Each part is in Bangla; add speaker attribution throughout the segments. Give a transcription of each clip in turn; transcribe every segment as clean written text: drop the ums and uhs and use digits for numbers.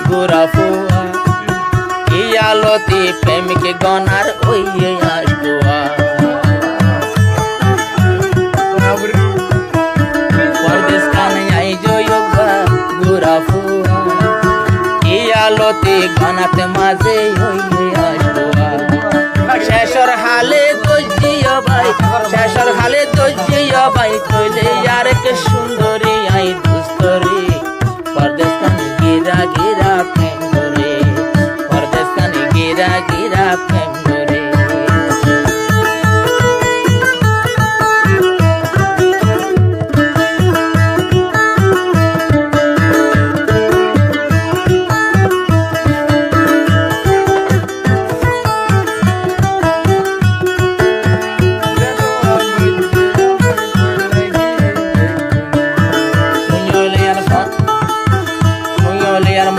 Speaker 1: গোরা ফুয়া ইয়ালতি প্রেমিক গনার ওই আসবুয়া পরদেশ কানে আই জয়োগা গোরা ফুয়া ইয়ালতি গনাতে মাঝে ওই আসবুয়া শেষর হালে দোজিয়া ভাই শেষর হালে দোজিয়া ভাই কইলে আর কে সুন্দরী আই দুস্তরি পরদেশ কানে গিরা গিরা প্রেম করে পরদেশ কানে গিরা গিরা প্রেম করে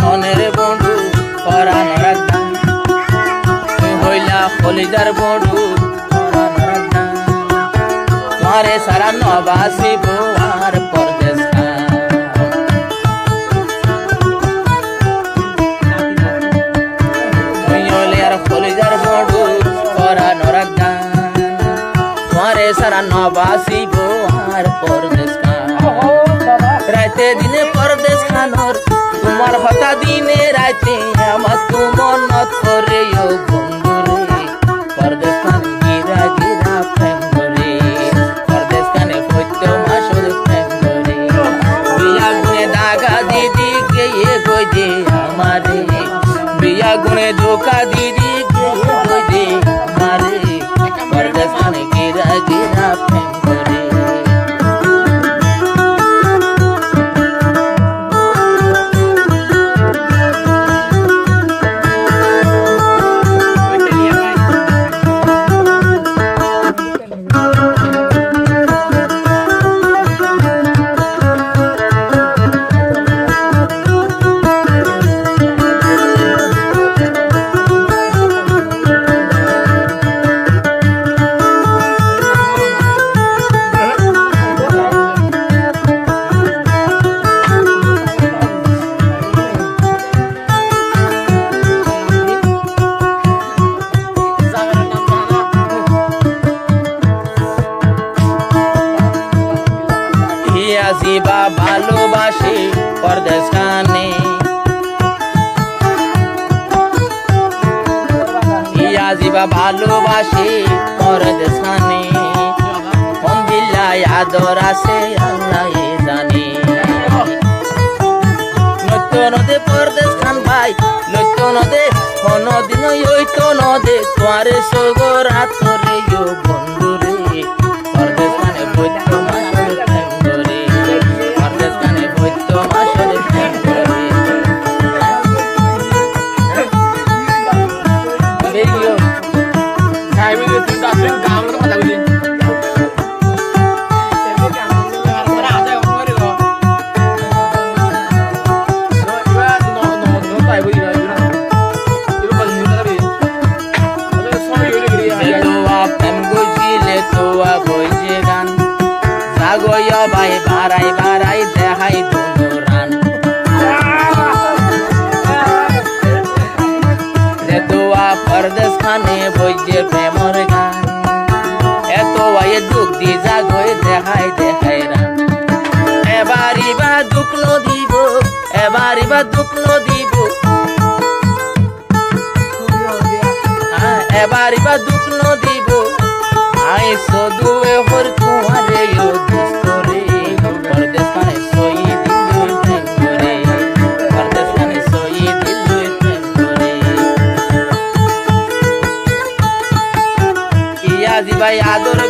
Speaker 1: মনের বন্ধু পরাণ রাখা তুই হইলা কলিজার বন্ধু পরাণ রাখা তোমারে সারা নবাসী আর পরদেশ তুই হইলে আর কলিজার বন্ধু পরাণ রাখা তোমারে সারা নবাসী আর পরদেশ রাতে দিনে পরদেশ খানোর তোমার হতা দিনে রাতে আমার তু মনত করে ও বন্ধুরে পরদেশ কানে গিরা গিরা প্রেম করে পরদেশ কানে সত্য মাসুর প্রেম করে বিয়া গুনে দাগা দিদি কে গই দে আমারে বিয়া গুনে ধোকা দিদি কে গই দে আমারে পরদেশ কানে গিরা গিরা প্রেম করে আসিবা ভালোবাসি পরদেশ কানে আসিবা ভালোবাসি পরদেশ কানে কোন বিল্লায় আদর আছে আল্লাহ জানে নত্য নদে পরদেশ খান ভাই নত্য নদে কোনদিন ওইতো নদে তোয়ারে সগর আতরে বন্ধুরে পরদেশ কানে বৈদ্য ভাই বারাই বারাই দেখাই দুরান তোয়া পরদেশ খানে বইজে প্রেমর গান এত আয়ে দুঃখ দি জাগই দেখাই দেখাই রান এবারই বা দুঃখ নদিব এবারই বা দুঃখ নদিব এবারই বা দুঃখ নদিব আই সদুয়ে হর কুমারে ও দুস্তরে পরদেশ কানে সই দিল প্রেম করে পরদেশ কানে সই দিল প্রেম করে ইয়া জি ভাই আদর